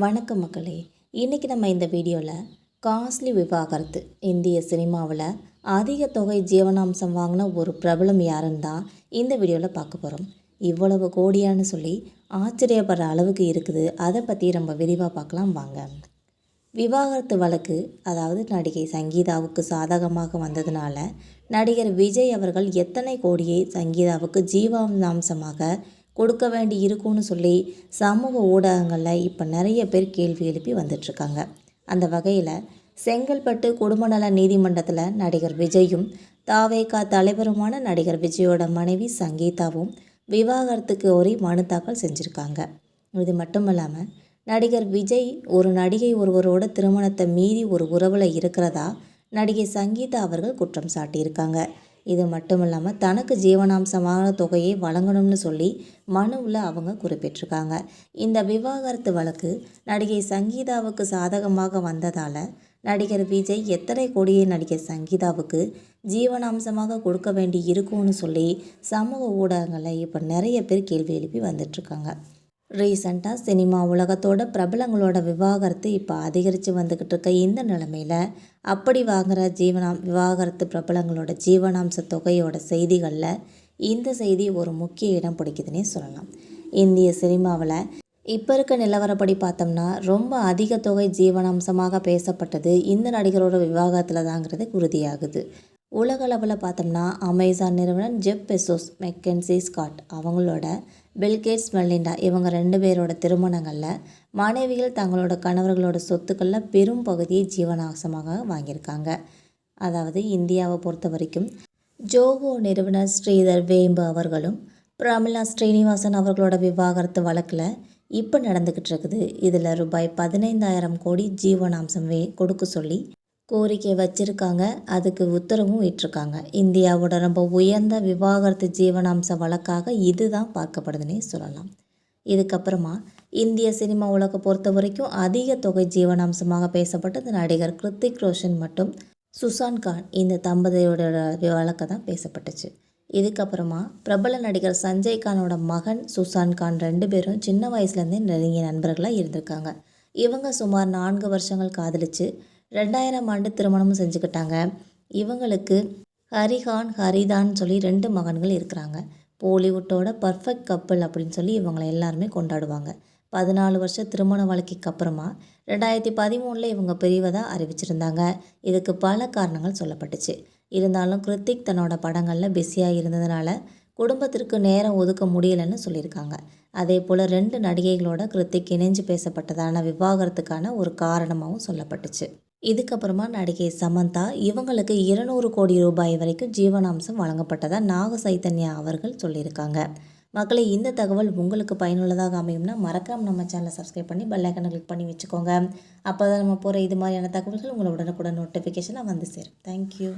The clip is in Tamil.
வணக்கம் மக்களே. இன்றைக்கி நம்ம இந்த வீடியோவில் காஸ்ட்லி விவாகரத்து இந்திய சினிமாவில் அதிக தொகை ஜீவனாம்சம் வாங்கின ஒரு பிரபலம் யாருன்னு தான் இந்த வீடியோவில் பார்க்க போகிறோம். இவ்வளவு கோடியான்னு சொல்லி ஆச்சரியப்படுற அளவுக்கு இருக்குது. அதை பற்றி நம்ம விரிவாக பார்க்கலாம் வாங்க. விவாகரத்து வழக்கு அதாவது நடிகை சங்கீதாவுக்கு சாதகமாக வந்ததுனால நடிகர் விஜய் அவர்கள் எத்தனை கோடியை சங்கீதாவுக்கு ஜீவனாம்சமாக கொடுக்க வேண்டி இருக்கும்னு சொல்லி சமூக ஊடகங்களில் இப்போ நிறைய பேர் கேள்வி எழுப்பி வந்துட்டுருக்காங்க. அந்த வகையில் செங்கல்பட்டு குடும்ப நல நீதிமன்றத்தில் நடிகர் விஜயும் தாவேகா தலைவருமான நடிகர் விஜயோட மனைவி சங்கீதாவும் விவாகரத்துக்கு கோரி மனு தாக்கல் செஞ்சுருக்காங்க. இது மட்டும் இல்லாமல் நடிகர் விஜய் ஒரு நடிகை ஒருவரோட திருமணத்தை மீறி ஒரு உறவில் இருக்கிறதா நடிகை சங்கீதா அவர்கள் குற்றம் சாட்டியிருக்காங்க. இது மட்டும் இல்லாமல் தனக்கு ஜீவனாம்சமான தொகையை வழங்கணும்னு சொல்லி மனுவில் அவங்க குறிப்பிட்டிருக்காங்க. இந்த விவாகரத்து வழக்கு நடிகை சங்கீதாவுக்கு சாதகமாக வந்ததால் நடிகர் விஜய் எத்தனை கோடியை நடிகை சங்கீதாவுக்கு ஜீவனாம்சமாக கொடுக்க வேண்டி இருக்கும்னு சொல்லி சமூக ஊடகங்களில் இப்போ நிறைய பேர் கேள்வி எழுப்பி வந்துட்டுருக்காங்க. ரீசண்டாக சினிமா உலகத்தோட பிரபலங்களோட விவாகரத்து இப்போ அதிகரித்து வந்துக்கிட்டு இருக்க இந்த நிலைமையில் அப்படி வாங்குகிற விவாகரத்து பிரபலங்களோட ஜீவனாம்ச தொகையோட செய்திகளில் இந்த செய்தி ஒரு முக்கிய இடம் பிடிக்குதுன்னே சொல்லலாம். இந்திய சினிமாவில் இப்போ இருக்க நிலவரப்படி பார்த்தோம்னா ரொம்ப அதிக தொகை ஜீவனாம்சமாக பேசப்பட்டது இந்த நடிகரோட விவாகரத்தில் தாங்கிறது உறுதியாகுது. உலகளவில் பார்த்தோம்னா அமேசான் நிறுவனம் ஜெஃப் பெசோஸ், மெக்கன்சி ஸ்காட் அவங்களோட பில்கேட்ஸ், மெலிண்டா இவங்க 2 பேரோட திருமணங்களில் மனைவிகள் தங்களோட கணவர்களோட சொத்துக்களில் பெரும் பகுதியை ஜீவனாம்சமாக வாங்கியிருக்காங்க. அதாவது இந்தியாவை பொறுத்த வரைக்கும் ஜோகோ நிறுவனர் ஸ்ரீதர் வேம்பு அவர்களும் பிரமிளா ஸ்ரீனிவாசன் அவர்களோட விவாகரத்து வழக்கில் இப்போ நடந்துக்கிட்டு இருக்குது. இதில் ரூபாய் 15,000 கோடி ஜீவனாம்சம் கொடுக்க சொல்லி கோரிக்கை வச்சுருக்காங்க. அதுக்கு உத்தரவும் விட்டிருக்காங்க. இந்தியாவோட ரொம்ப உயர்ந்த விவாகரத்து ஜீவனாம்ச வழக்காக இதுதான் பார்க்கப்படுதுன்னே சொல்லலாம். இதுக்கப்புறமா இந்திய சினிமா உலகை பொறுத்த வரைக்கும் அதிக தொகை ஜீவனாம்சமாக பேசப்பட்டது நடிகர் கிருத்திக் ரோஷன் மற்றும் சுசான் கான் இந்த தம்பதியோட வழக்கை தான் பேசப்பட்டுச்சு. இதுக்கப்புறமா பிரபல நடிகர் சஞ்சய் கானோட மகன் சுசான் கான் 2 பேரும் சின்ன வயசுலேருந்தே நெருங்கிய நண்பர்களாக இருந்திருக்காங்க. இவங்க சுமார் 4 வருஷங்கள் காதலிச்சு 2000 ஆண்டு திருமணமும் செஞ்சுக்கிட்டாங்க. இவங்களுக்கு ஹரிஹான் ஹரிதான் சொல்லி 2 மகன்கள் இருக்கிறாங்க. பாலிவுட்டோட பர்ஃபெக்ட் கப்பிள் அப்படின்னு சொல்லி இவங்களை எல்லாருமே கொண்டாடுவாங்க. 14 வருஷ திருமண வாழ்க்கைக்கு அப்புறமா 2013 இவங்க பிரிவதாக அறிவிச்சிருந்தாங்க. இதுக்கு பல காரணங்கள் சொல்லப்பட்டுச்சு. இருந்தாலும் கிருத்திக் தன்னோட படங்களில் பிஸியாக இருந்ததுனால குடும்பத்திற்கு நேரம் ஒதுக்க முடியலைன்னு சொல்லியிருக்காங்க. அதே போல் 2 நடிகைகளோட கிருத்திக் இணைஞ்சு பேசப்பட்டதான விவாகரத்துக்கான ஒரு காரணமாகவும் சொல்லப்பட்டுச்சு. இதுக்கப்புறமா நடிகை சமந்தா இவங்களுக்கு 200 கோடி ரூபாய் வரைக்கும் ஜீவனாம்சம் வழங்கப்பட்டதாக நாக சைத்தன்யா அவர்கள் சொல்லியிருக்காங்க. மக்களை இந்த தகவல் உங்களுக்கு பயனுள்ளதாக அமையும்னா மறக்காமல் நம்ம சேனலை சப்ஸ்கிரைப் பண்ணி பெல் ஐக்கனை கிளிக் பண்ணி வச்சுக்கோங்க. அப்போ தான் நம்ம போகிற இது மாதிரியான தகவல்கள் உங்களை உடனுக்குடன் நோட்டிஃபிகேஷனாக வந்து சேரும். தேங்க்யூ.